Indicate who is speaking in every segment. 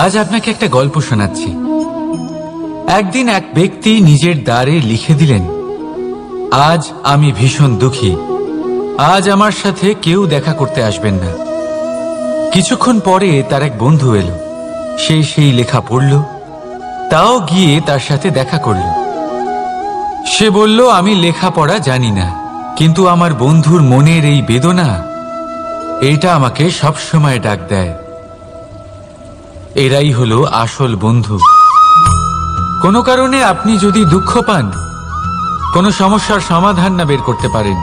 Speaker 1: আজ আপনাকে একটা গল্প শোনাচ্ছি। একদিন এক ব্যক্তি নিজের দ্বারে লিখে দিলেন, আজ আমি ভীষণ দুঃখী, আজ আমার সাথে কেউ দেখা করতে আসবেন না। কিছুক্ষণ পরে তার এক বন্ধু এলো, সে সেই লেখা পড়ল, তাও গিয়ে তার সাথে দেখা করল। সে বলল, আমি লেখাপড়া জানি না, কিন্তু আমার বন্ধুর মনের এই বেদনা, এটা আমাকে সবসময় ডাক দেয়। এরাই হলো আসল বন্ধু। কোনো কারণে আপনি যদি দুঃখ পান, কোনো সমস্যার সমাধান না বের করতে পারেন,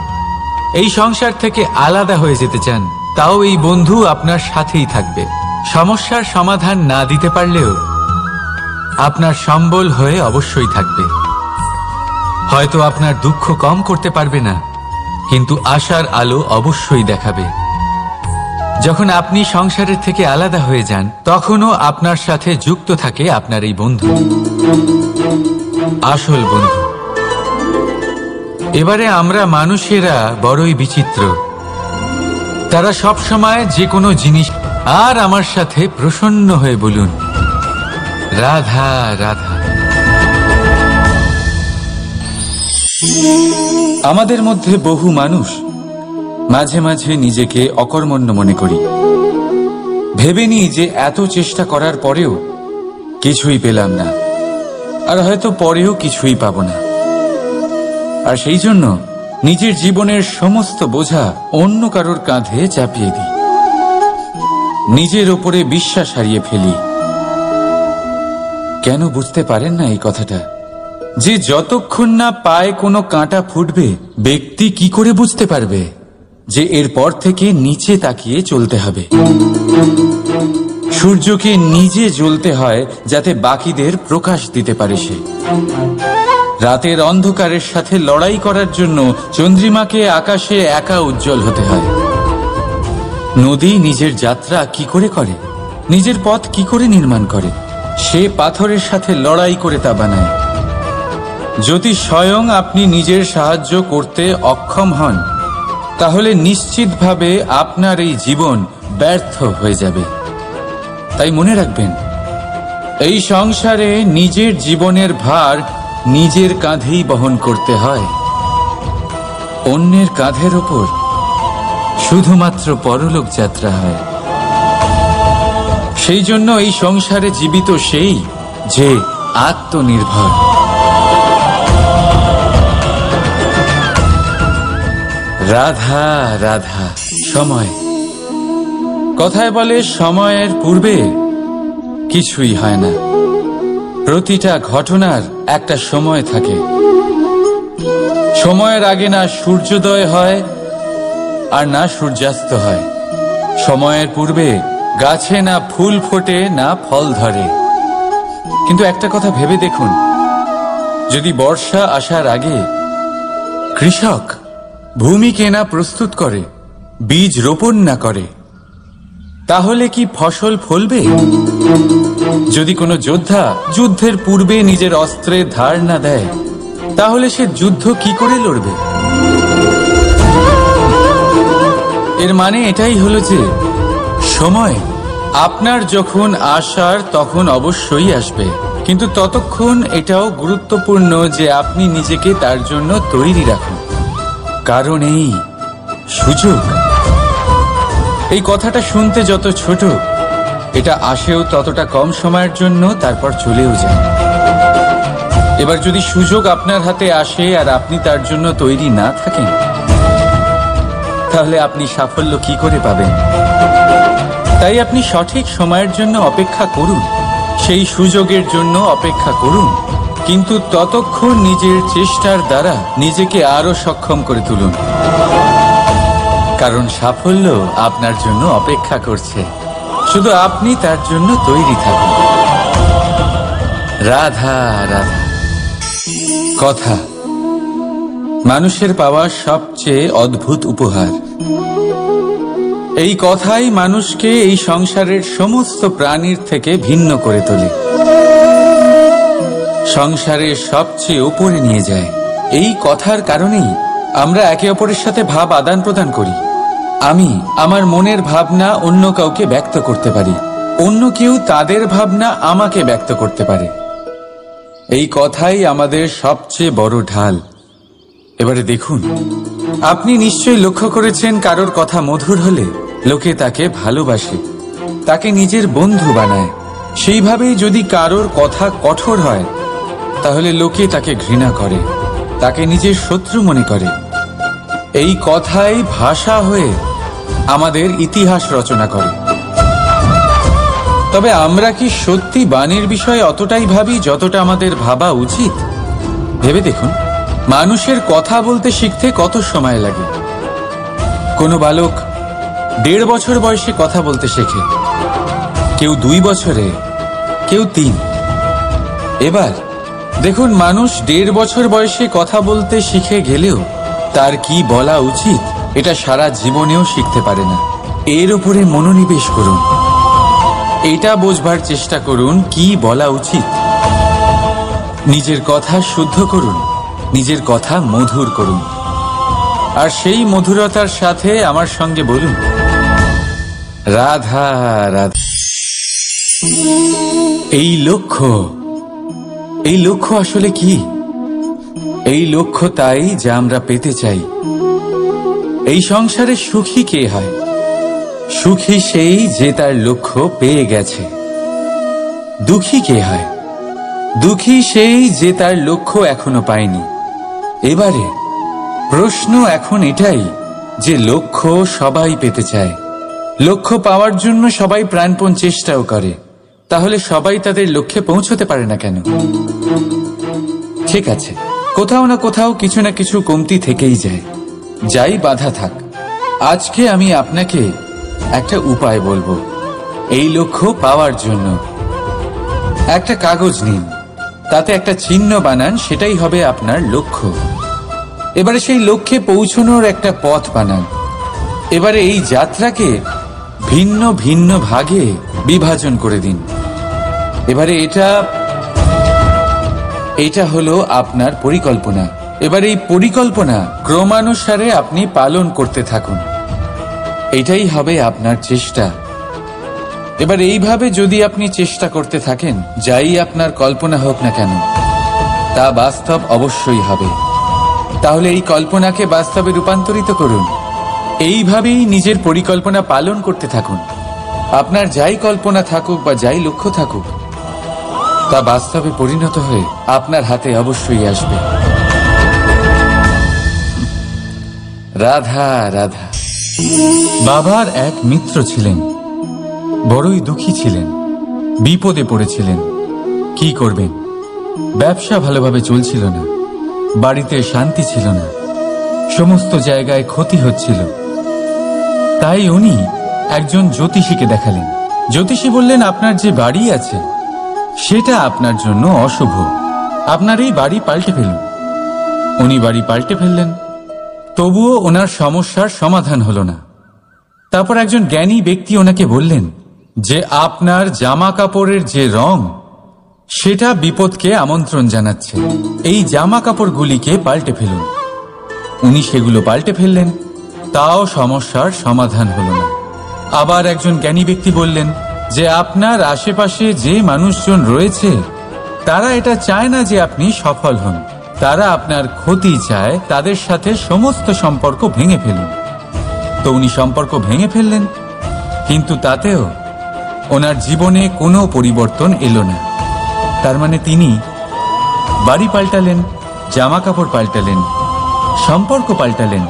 Speaker 1: এই সংসার থেকে আলাদা হয়ে যেতে চান, তাও এই বন্ধু আপনার সাথেই থাকবে। সমস্যার সমাধান না দিতে পারলেও আপনার সম্বল হয়ে অবশ্যই থাকবে। হয়তো আপনার দুঃখ কম করতে পারবে না, কিন্তু আশার আলো অবশ্যই দেখাবে। যখন আপনি সংসারের থেকে আলাদা হয়ে যান, তখনও আপনার সাথে যুক্ত থাকে আপনার এই বন্ধু, আসল বন্ধু। এবারে আমরা মানুষেরা বড়ই বিচিত্র। তারা সব সময় যে কোনো জিনিস, আর আমার সাথে প্রসন্ন হয়ে বলুন, রাধা রাধা। আমাদের মধ্যে বহু মানুষ মাঝে মাঝে নিজেকে অকর্মণ্য মনে করি, ভেবে নিই যে এত চেষ্টা করার পরেও কিছুই পেলাম না, আর হয়তো পরেও কিছুই পাব না। আর সেই জন্য নিজের জীবনের সমস্ত বোঝা অন্য কারোর কাঁধে চাপিয়ে দিই, নিজের ওপরে বিশ্বাস হারিয়ে ফেলি। কেন বুঝতে পারেন না এই কথাটা, যে যতক্ষণ না পায়ে কোনো কাঁটা ফুটবে, ব্যক্তি কি করে বুঝতে পারবে যে এরপর থেকে নিচে তাকিয়ে চলতে হবে? সূর্যকে নিজে জ্বলতে হয় যাতে বাকিদের প্রকাশ দিতে পারে সে। রাতের অন্ধকারের সাথে লড়াই করার জন্য চন্দ্রিমাকে আকাশে একা উজ্জ্বল হতে হয়। নদী নিজের যাত্রা কি করে করে, নিজের পথ কি করে নির্মাণ করে, সে পাথরের সাথে লড়াই করে তা বানায়। যদি স্বয়ং আপনি নিজের সাহায্য করতে অক্ষম হন, তাহলে নিশ্চিতভাবে আপনার এই জীবন ব্যর্থ হয়ে যাবে। তাই মনে রাখবেন, এই সংসারে নিজের জীবনের ভার নিজের কাঁধেই বহন করতে হয়। অন্যের কাঁধের ওপর শুধুমাত্র পরলোক যাত্রা হয়। সেই জন্য এই সংসারে জীবিত সেই যে আত্মনির্ভর। রাধা রাধা। সময়, কথায় বলে সময়ের পূর্বে কিছুই হয় না। প্রতিটা ঘটনার একটা সময় থাকে। সময়ের আগে না সূর্যোদয় হয় আর না সূর্যাস্ত হয়। সময়ের পূর্বে গাছে না ফুল ফোটে না ফল ধরে। কিন্তু একটা কথা ভেবে দেখুন, যদি বর্ষা আসার আগে কৃষক ভূমিকে না প্রস্তুত করে, বীজ রোপণ না করে, তাহলে কি ফসল ফলবে? যদি কোনো যোদ্ধা যুদ্ধের পূর্বে নিজের অস্ত্রের ধার না দেয়, তাহলে সে যুদ্ধ কি করে লড়বে? এর মানে এটাই হলো যে সময় আপনার যখন আসার তখন অবশ্যই আসবে, কিন্তু ততক্ষণ এটাও গুরুত্বপূর্ণ যে আপনি নিজেকে তার জন্য তৈরি রাখুন। কারণ এই সুযোগ, এই কথাটা শুনতে যত ছোট, এটা আসেও ততটা কম সময়ের জন্য, তারপর চলেও যায়। এবার যদি সুযোগ আপনার হাতে আসে আর আপনি তার জন্য তৈরি না থাকেন, তাহলে আপনি সাফল্য কি করে পাবেন? তাই আপনি সঠিক সময়ের জন্য অপেক্ষা করুন, সেই সুযোগের জন্য অপেক্ষা করুন, কিন্তু ততক্ষণ নিজের চেষ্টার দ্বারা নিজেকে আরো সক্ষম করে তুলুন। কারণ সাফল্য আপনার জন্য অপেক্ষা করছে, শুধু আপনি তার জন্য তৈরি থাকুন। রাধা রাধা। কথা, মানুষের পাওয়া সবচেয়ে অদ্ভুত উপহার। এই কথাই মানুষকে এই সংসারের সমস্ত প্রাণীর থেকে ভিন্ন করে তোলে, সংসারের সবচেয়ে উপরে নিয়ে যায়। এই কথার কারণেই আমরা একে অপরের সাথে ভাব আদান প্রদান করি। আমি আমার মনের ভাবনা অন্য কাউকে ব্যক্ত করতে পারি, অন্য কেউ তাদের ভাবনা আমাকে ব্যক্ত করতে পারে। এই কথাই আমাদের সবচেয়ে বড় ঢাল। এবারে দেখুন, আপনি নিশ্চয়ই লক্ষ্য করেছেন কারোর কথা মধুর হলে লোকে তাকে ভালোবাসে, তাকে নিজের বন্ধু বানায়। সেইভাবেই যদি কারোর কথা কঠোর হয় তাহলে লোকে তাকে ঘৃণা করে, তাকে নিজের শত্রু মনে করে। এই কথাই ভাষা হয়ে আমাদের ইতিহাস রচনা করে। তবে আমরা কি সত্যি বাণীর বিষয়ে অতটাই ভাবি যতটা আমাদের ভাবা উচিত? ভেবে দেখুন, মানুষের কথা বলতে শিখতে কত সময় লাগে। কোনো বালক 1.5 বছর বয়সে কথা বলতে শেখে, কেউ 2 বছরে, কেউ 3। এবার দেখুন, মানুষ 1.5 বছর বয়সে কথা বলতে শিখে গেলেও তার কি বলা উচিত এটা সারা জীবনেও শিখতে পারে না। এর উপরে মনোনিবেশ করুন, এটা বোঝবার চেষ্টা করুন কি বলা উচিত। নিজের কথা শুদ্ধ করুন, নিজের কথা মধুর করুন, আর সেই মধুরতার সাথে আমার সঙ্গে বলুন, রাধা রাধা। এই লক্ষ্য আসলে কি? এই লক্ষ্য তাই যা আমরা পেতে চাই। এই সংসারে সুখী কে হয়? সুখী সেই যে তার লক্ষ্য পেয়ে গেছে। দুঃখী কে হয়? দুঃখী সেই যে তার লক্ষ্য এখনো পায়নি। এবারে প্রশ্ন এখন এটাই যে লক্ষ্য সবাই পেতে চায়, লক্ষ্য পাওয়ার জন্য সবাই প্রাণপণ চেষ্টাও করে, তাহলে সবাই তাদের লক্ষ্যে পৌঁছতে পারে না কেন? ঠিক আছে, কোথাও না কোথাও কিছু না কিছু কমতি থেকেই যায়, যাই বাধা থাক। আজকে আমি আপনাকে একটা উপায় বলবো এই লক্ষ্য পাওয়ার জন্য। একটা কাগজ নিন, তাতে একটা চিহ্ন বানান, সেটাই হবে আপনার লক্ষ্য। এবারে সেই লক্ষ্যে পৌঁছানোর একটা পথ বানান। এবারে এই যাত্রাকে ভিন্ন ভিন্ন ভাগে বিভাজন করে দিন। এবারে এটা হলো আপনার পরিকল্পনা। এবার এই পরিকল্পনা ক্রমানুসারে আপনি পালন করতে থাকুন, এটাই হবে আপনার চেষ্টা। এবার এইভাবে যদি আপনি চেষ্টা করতে থাকেন, যাই আপনার কল্পনা হোক না কেন তা বাস্তব অবশ্যই হবে। তাহলে এই কল্পনাকে বাস্তবে রূপান্তরিত করুন। এইভাবেই নিজের পরিকল্পনা পালন করতে থাকুন। আপনার যাই কল্পনা থাকুক বা যাই লক্ষ্য থাকুক, তা বাস্তবে পরিণত হয়ে আপনার হাতে অবশ্যই আসবে। রাধা রাধা। বাবার এক মিত্র ছিলেন, বড়ই দুঃখী ছিলেন, বিপদে পড়েছিলেন। কি করবেন? ব্যবসা ভালোভাবে চলছিল না, বাড়িতে শান্তি ছিল না, সমস্ত জায়গায় ক্ষতি হচ্ছিল। তাই উনি একজন জ্যোতিষীকে দেখালেন। জ্যোতিষী বললেন, আপনার যে বাড়ি আছে সেটা আপনার জন্য অশুভ, আপনার এই বাড়ি পাল্টে ফেলুন। উনি বাড়ি পাল্টে ফেললেন, তবুও ওনার সমস্যার সমাধান হলো না। তারপর একজন জ্ঞানী ব্যক্তি ওনাকে বললেন যে আপনার জামা কাপড়ের যে রং সেটা বিপদকে আমন্ত্রণ জানাচ্ছে, এই জামা কাপড়গুলিকে পাল্টে ফেলুন। উনি সেগুলো পাল্টে ফেললেন, তাও সমস্যার সমাধান হলো না। আবার একজন জ্ঞানী ব্যক্তি বললেন যে আপনার আশেপাশে যে মানুষজন রয়েছে তারা এটা চায় না যে আপনি সফল হন, তারা আপনার ক্ষতি চায়, তাদের সাথে সমস্ত সম্পর্ক ভেঙে ফেলুন। তো উনি সম্পর্ক ভেঙে ফেললেন, কিন্তু তাতেও ওনার জীবনে কোনো পরিবর্তন এলো না। তার মানে তিনি বাড়ি পাল্টালেন, জামা কাপড় পাল্টালেন, সম্পর্ক পাল্টালেন,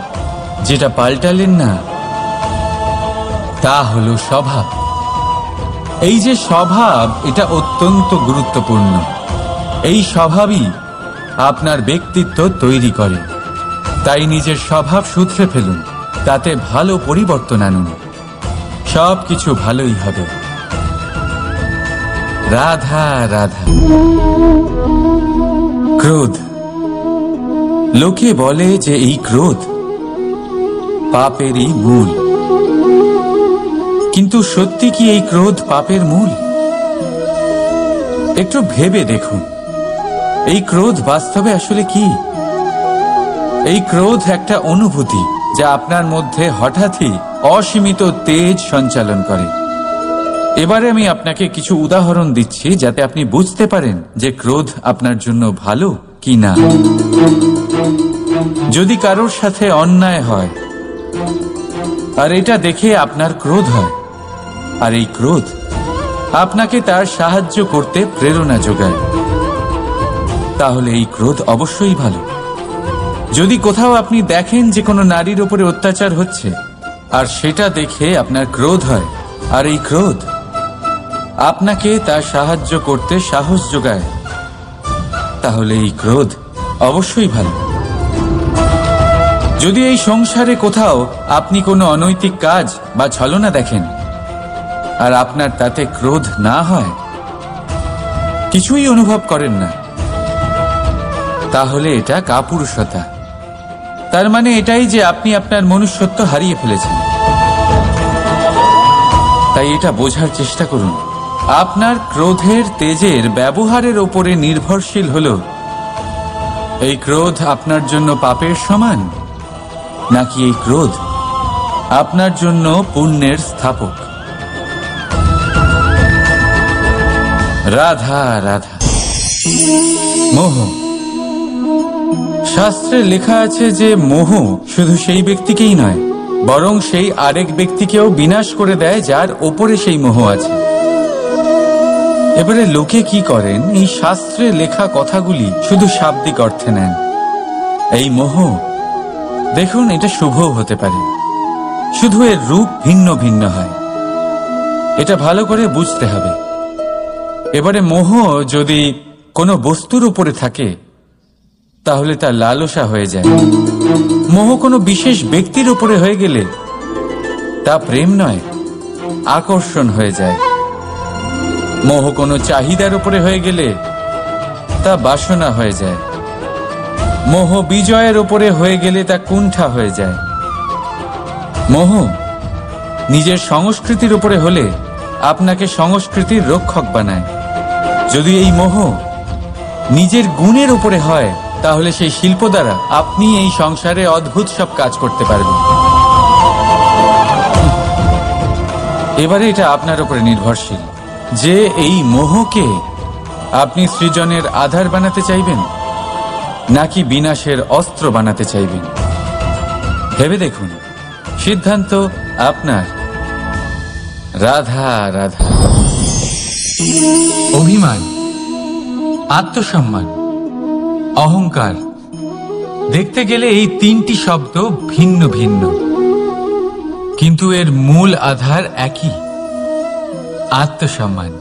Speaker 1: যেটা পাল্টালেন না তা হলো স্বভাব। এই যে স্বভাব, এটা অত্যন্ত গুরুত্বপূর্ণ। এই স্বভাবই আপনার ব্যক্তিত্ব তৈরি করে। তাই নিজের স্বভাব শুধরে ফেলুন, তাতে ভালো পরিবর্তন আনুন, সব কিছু ভালোই হবে। রাধা রাধা। ক্রোধ। লোকে বলে যে এই ক্রোধ পাপেরই মূল, কিন্তু সত্যি কি এই ক্রোধ পাপের মূল? একটু ভেবে দেখুন, এই ক্রোধ বাস্তবে আসলে কি? এই ক্রোধ একটা অনুভূতি যা আপনার মধ্যে হঠাৎই অসীমিত তেজ সঞ্চালন করে। এবারে আমি আপনাকে কিছু উদাহরণ দিচ্ছি যাতে আপনি বুঝতে পারেন যে ক্রোধ আপনার জন্য ভালো কি না। যদি কারোর সাথে অন্যায় হয় আর এটা দেখে আপনার ক্রোধ হয়, আর এই ক্রোধ আপনাকে তার সাহায্য করতে প্রেরণা যোগায়, তাহলে এই ক্রোধ অবশ্যই ভালো। যদি কোথাও আপনি দেখেন যে কোনো নারীর উপরে অত্যাচার হচ্ছে আর সেটা দেখে আপনার ক্রোধ হয়, আর এই ক্রোধ আপনাকে তার সাহায্য করতে সাহস যোগায়, তাহলে এই ক্রোধ অবশ্যই ভালো। যদি এই সংসারে কোথাও আপনি কোনো অনৈতিক কাজ বা ছলনা দেখেন আর আপনার তাতে ক্রোধ না হয়, কিছুই অনুভব করেন না, তাহলে এটা কাপুরুষতা। তার মানে এটাই যে আপনি আপনার মনুষ্যত্ব হারিয়ে ফেলেছেন। তাই এটা বোঝার চেষ্টা করুন, আপনার ক্রোধের তেজের ব্যবহারের ওপরে নির্ভরশীল হলো এই ক্রোধ আপনার জন্য পাপের সমান, নাকি এই ক্রোধ আপনার জন্য পুণ্যের স্থাপক। রাধা রাধা। মোহ। শাস্ত্রে লেখা আছে যে মোহ শুধু সেই ব্যক্তিকেই নয়, বরং সেই আরেক ব্যক্তিকেও বিনাশ করে দেয় যার ওপরে সেই মোহ আছে। এবারে লোকে কি করেন, এই শাস্ত্রে লেখা কথাগুলি শুধু শাব্দিক অর্থে নেন। এই মোহ দেখুন, এটা শুভও হতে পারে, শুধু এর রূপ ভিন্ন ভিন্ন হয়। এটা ভালো করে বুঝতে হবে। এবারে মোহ যদি কোনো বস্তুর উপরে থাকে তাহলে তা লালসা হয়ে যায়। মোহ কোনো বিশেষ ব্যক্তির উপরে হয়ে গেলে তা প্রেম নয়, আকর্ষণ হয়ে যায়। মোহ কোনো চাহিদার উপরে হয়ে গেলে তা বাসনা হয়ে যায়। মোহ বিজয়ের উপরে হয়ে গেলে তা কুণ্ঠা হয়ে যায়। মোহ নিজের সংস্কৃতির উপরে হলে আপনাকে সংস্কৃতির রক্ষক বানায়। যদি এই মোহ নিজের গুণের উপরে হয় তাহলে সেই শিল্প দ্বারা আপনি এই সংসারে অদ্ভুত সব কাজ করতে পারবেন। এবারে এটা আপনার উপরে নির্ভরশীল যে এই মোহকে আপনি সৃজনের আধার বানাতে চাইবেন নাকি বিনাশের অস্ত্র বানাতে চাইবেন। ভেবে দেখুন, সিদ্ধান্ত আপনার। রাধা রাধা। অভিমান, আত্মসম্মান, অহংকার, দেখতে গেলে এই তিনটি শব্দ ভিন্ন ভিন্ন, কিন্তু এর মূল আধার একই, আত্মসম্মান।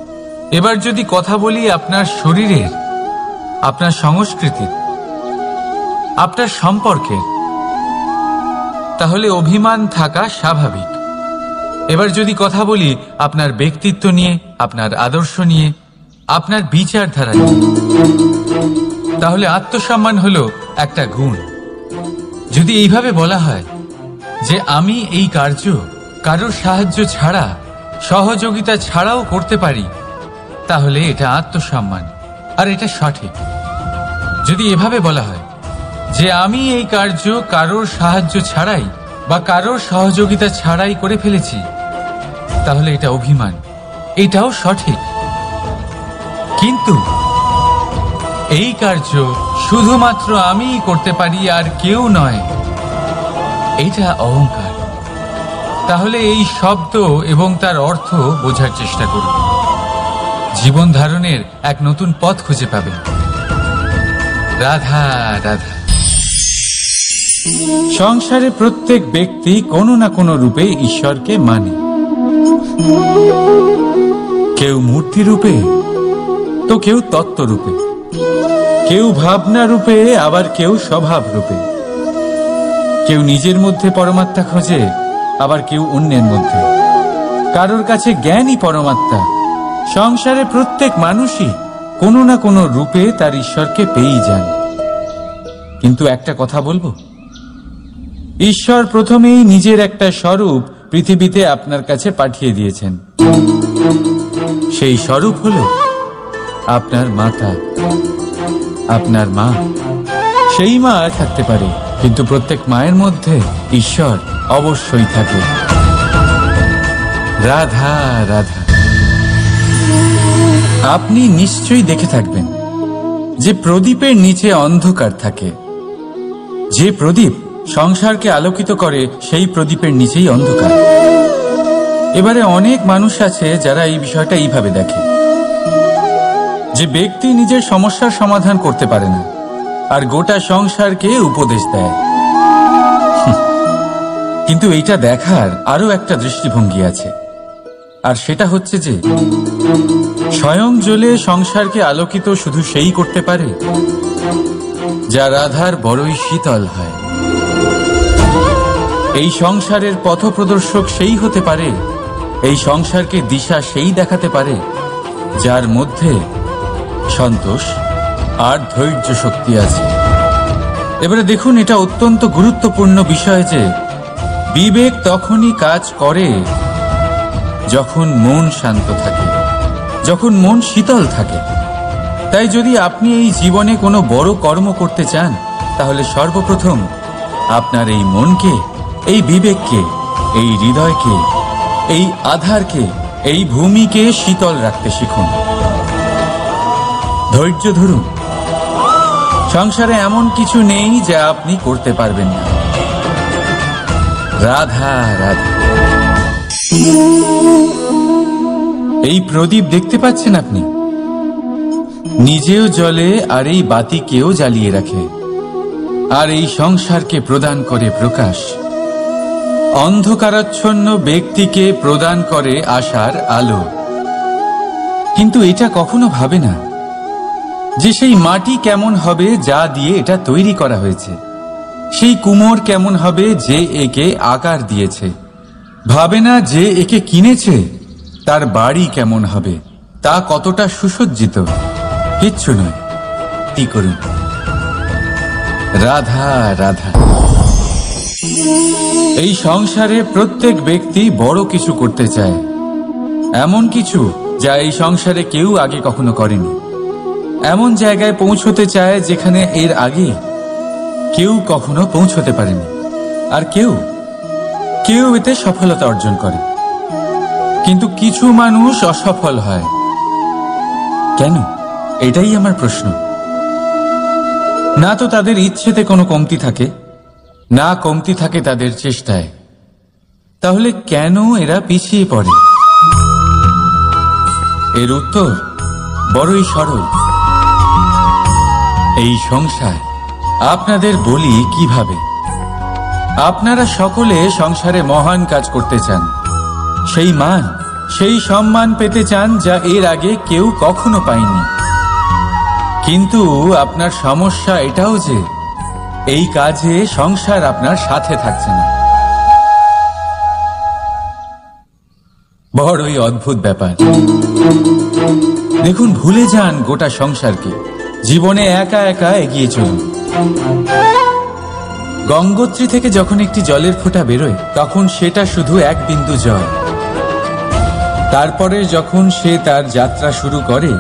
Speaker 1: এবার যদি কথা বলি আপনার শরীরের, আপনার সংস্কৃতির, আপনার সম্পর্কের, তাহলে অভিমান থাকা স্বাভাবিক। এবার যদি কথা বলি আপনার ব্যক্তিত্ব নিয়ে, আপনার আদর্শ নিয়ে, আপনার বিচারধারা নিয়ে, তাহলে আত্মসম্মান হলো একটা গুণ। যদি এইভাবে বলা হয় যে আমি এই কার্য কারোর সাহায্য ছাড়া, সহযোগিতা ছাড়াও করতে পারি, তাহলে এটা আত্মসম্মান, আর এটা সঠিক। যদি এভাবে বলা হয় যে আমি এই কার্য কারোর সাহায্য ছাড়াই বা কারোর সহযোগিতা ছাড়াই করে ফেলেছি, তাহলে এটা অভিমান, এটাও সঠিক। কিন্তু এই কার্য শুধুমাত্র আমিই করতে পারি আর কেউ নয়, এটা অহংকার। তাহলে এই শব্দ এবং তার অর্থ বোঝার চেষ্টা করুন। জীবন ধারণের এক নতুন পথ খুঁজে পাবেন। রাধা রাধা। সংসারে প্রত্যেক ব্যক্তি কোনো না কোনো রূপে ঈশ্বরকে মানে। কেউ মূর্তি রূপে, তো কেউ তত্ত্ব রূপে, কেউ ভাবনা রূপে, আবার কেউ স্বভাব রূপে। কেউ নিজের মধ্যে পরমাত্মা খোঁজে, আবার কেউ অন্যের মধ্যে। কারোর কাছে জ্ঞানই পরমাত্মা। সংসারে প্রত্যেক মানুষই কোনো না কোনো রূপে তার ঈশ্বরকে পেয়েই যান। কিন্তু একটা কথা বলবো, ঈশ্বর প্রথমেই নিজের একটা স্বরূপ পৃথিবীতে আপনার কাছে পাঠিয়ে দিয়েছেন। সেই স্বরূপ হলো আপনার মাতা, আপনার মা। সেই মা থাকতে পারে, কিন্তু প্রত্যেক মায়ের মধ্যে ঈশ্বর অবশ্যই থাকে। রাধা রাধা। আপনি নিশ্চয়ই দেখে থাকবেন যে প্রদীপের নিচে অন্ধকার থাকে। যে প্রদীপ সংসারকে আলোকিত করে সেই প্রদীপের নিচেই অন্ধকার। এবারে অনেক মানুষ আছে যারা এই বিষয়টা এইভাবে দেখে যে ব্যক্তি নিজের সমস্যার সমাধান করতে পারে না আর গোটা সংসারকে উপদেশ দেয়। কিন্তু এইটা দেখার আরো একটা দৃষ্টিভঙ্গি আছে, আর সেটা হচ্ছে যে স্বয়ং জ্বলে সংসারকে আলোকিত শুধু সেই করতে পারে যা রাধার বড়ই শীতল হয়। এই সংসারের পথপ্রদর্শক সেই হতে পারে, এই সংসারকে দিশা সেই দেখাতে পারে যার মধ্যে সন্তোষ আর ধৈর্য শক্তি আছে। এবারে দেখুন, এটা অত্যন্ত গুরুত্বপূর্ণ বিষয় যে বিবেক তখনই কাজ করে যখন মন শান্ত থাকে, যখন মন শীতল থাকে। তাই যদি আপনি এই জীবনে কোনো বড় কর্ম করতে চান, তাহলে সর্বপ্রথম আপনার এই মনকে, এই বিবেককে, এই হৃদয়কে, এই আধারকে, এই ভূমিকে শীতল রাখতে শিখুন। ধৈর্য ধরুন। সংসারে এমন কিছু নেই যা আপনি করতে পারবেন না। রাধা রাধা। এই প্রদীপ দেখতে পাচ্ছেন আপনি? নিজেও জ্বলে আর এই বাতিকেও জ্বালিয়ে রাখে, আর এই সংসারকে প্রদান করে প্রকাশ। অন্ধকারাচ্ছন্ন ব্যক্তিকে প্রদান করে আশার আলো। কিন্তু এটা কখনো ভাবে না যে সেই মাটি কেমন হবে যা দিয়ে এটা তৈরি করা হয়েছে, সেই কুমোর কেমন হবে যে একে আকার দিয়েছে। ভাবে না যে একে কিনেছে তার বাড়ি কেমন হবে, তা কতটা সুসজ্জিত। কিচ্ছু নয়। কি করুন? রাধা রাধা। এই সংসারে প্রত্যেক ব্যক্তি বড় কিছু করতে চায়, এমন কিছু যা এই সংসারে কেউ আগে কখনো করেনি। এমন জায়গায় পৌঁছতে চায় যেখানে এর আগে কেউ কখনো পৌঁছতে পারেনি। আর কেউ এতে সফলতা অর্জন করে। কিন্তু কিছু মানুষ অসফল হয় কেন? এটাই আমার প্রশ্ন। না তো তাদের ইচ্ছেতে কোনো কমতি থাকে, না কমতি থাকে তাদের চেষ্টায়। তাহলে কেন এরা পিছিয়ে পড়ে? এর উত্তর বড়ই সরল। এই সংসার আপনাদের বলি কিভাবে। আপনারা সকলে সংসারে মহান কাজ করতে চান, সেই মান, সেই সম্মান পেতে চান যা এর আগে কেউ কখনো পায়নি। কিন্তু আপনার সমস্যা এটাও যে এই কাজে সংসার আপনার সাথে থাকছে না। বড়ই অদ্ভুত ব্যাপার। দেখুন, ভুলে যান গোটা সংসারকে, জীবনে একা একা এগিয়ে চলুন। গঙ্গোত্রী থেকে যখন একটি জলের ফোঁটা বেরোয় তখন সেটা শুধু এক বিন্দু জল। তারপরে যখন সে তার যাত্রা শুরু করে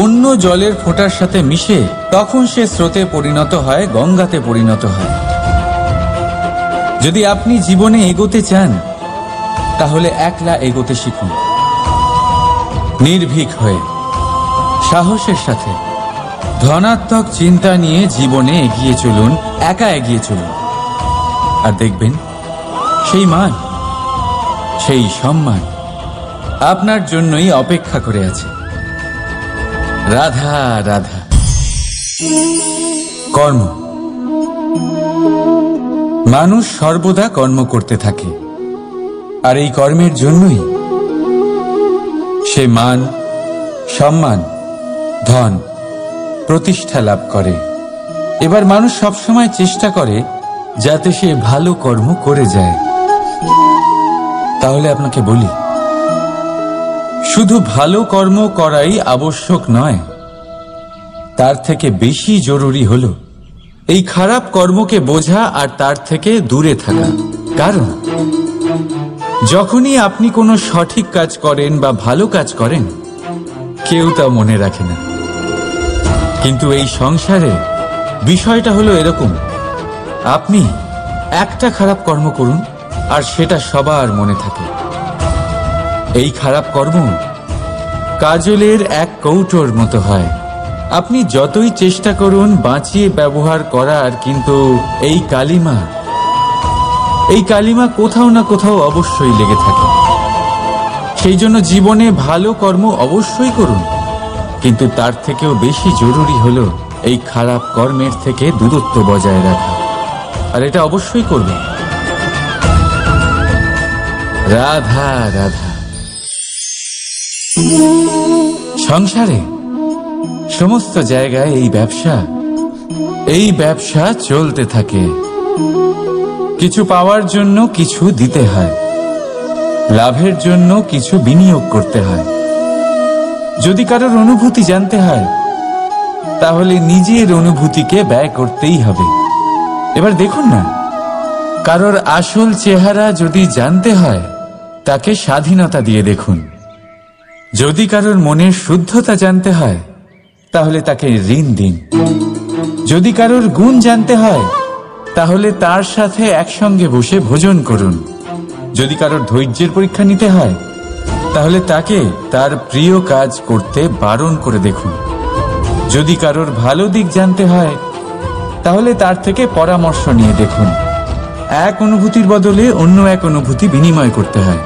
Speaker 1: অন্য জলের ফোঁটার সাথে মিশে, তখন সে স্রোতে পরিণত হয়, গঙ্গাতে পরিণত হয়। যদি আপনি জীবনে এগোতে চান তাহলে একলা এগোতে শিখুন, নির্ভীক হয়ে, সাহসের সাথে, ধনাত্মক চিন্তা নিয়ে জীবনে এগিয়ে চলুন, একা এগিয়ে চলুন। আর দেখবেন সেই মান, সেই সম্মান আপনার জন্যই অপেক্ষা করে আছে। রাধা রাধা। কর্ম। মানুষ সর্বদা কর্ম করতে থাকে, আর এই কর্মের জন্যই সে মান, সম্মান, ধন, প্রতিষ্ঠা লাভ করে। এবার মানুষ সবসময় চেষ্টা করে যাতে সে ভালো কর্ম করে যায়। তাহলে আপনাকে বলি, শুধু ভালো কর্ম করাই আবশ্যক নয়, তার থেকে বেশি জরুরি হলো এই খারাপ কর্মকে বোঝা আর তার থেকে দূরে থাকা। কারণ যখনই আপনি কোনো সঠিক কাজ করেন বা ভালো কাজ করেন, কেউ তা মনে রাখে না। কিন্তু এই সংসারে বিষয়টা হলো এরকম, আপনি একটা খারাপ কর্ম করুন আর সেটা সবার মনে থাকে। এই খারাপ কর্ম কাজলের এক কৌটোর মতো হয়। আপনি যতই চেষ্টা করুন বাঁচিয়ে ব্যবহার করার, কিন্তু এই কালিমা কোথাও না কোথাও অবশ্যই লেগে থাকে। সেই জন্য জীবনে ভালো কর্ম অবশ্যই করুন, কিন্তু তার থেকেও বেশি জরুরি হলো এই খারাপ কর্মের থেকে দূরত্ব বজায় রাখা। আর এটা অবশ্যই করবেন। রাধা রাধা। সংসারে সমস্ত জায়গায় এই ব্যবসা চলতে থাকে। কিছু পাওয়ার জন্য কিছু দিতে হয়, লাভের জন্য কিছু বিনিয়োগ করতে হয়। যদি কারোর অনুভূতি জানতে হয়, তাহলে নিজের অনুভূতিকে ব্যয় করতেই হবে। এবার দেখুন না, কারোর আসল চেহারা যদি জানতে হয়, তাকে স্বাধীনতা দিয়ে দেখুন। যদি কারোর মনের শুদ্ধতা জানতে হয়, তাহলে তাকে ঋণ দিন। যদি কারোর গুণ জানতে হয়, তাহলে তার সাথে একসঙ্গে বসে ভোজন করুন। যদি কারোর ধৈর্যের পরীক্ষা নিতে হয়, তাহলে তাকে তার প্রিয় কাজ করতে বারণ করে দেখুন। যদি কারোর ভালো দিক জানতে হয়, তাহলে তার থেকে পরামর্শ নিয়ে দেখুন। এক অনুভূতির বদলে অন্য এক অনুভূতি বিনিময় করতে হয়।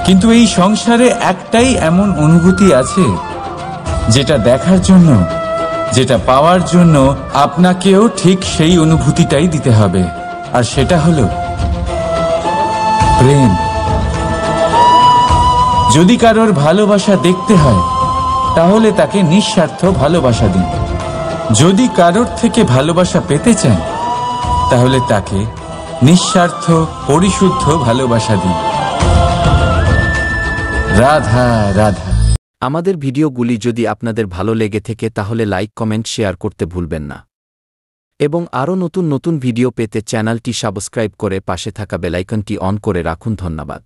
Speaker 1: কিন্তু এই সংসারে একটাই এমন অনুভূতি আছে, যেটা দেখার জন্য, যেটা পাওয়ার জন্য আপনাকেও ঠিক সেই অনুভূতিটাই দিতে হবে। আর সেটা হলো প্রেম। যদি কারোর ভালোবাসা দেখতে হয়, তাহলে তাকে নিঃস্বার্থ ভালোবাসা দিন। যদি কারোর থেকে ভালোবাসা পেতে চান, তাহলে তাকে নিঃস্বার্থ পরিশুদ্ধ ভালোবাসা দিন। রাধা রাধা।
Speaker 2: আমাদের ভিডিওগুলি যদি আপনাদের ভালো লেগে থাকে তাহলে লাইক, কমেন্ট, শেয়ার করতে ভুলবেন না। এবং আরও নতুন নতুন ভিডিও পেতে চ্যানেলটি সাবস্ক্রাইব করে পাশে থাকা বেল আইকনটি অন করে রাখুন। ধন্যবাদ।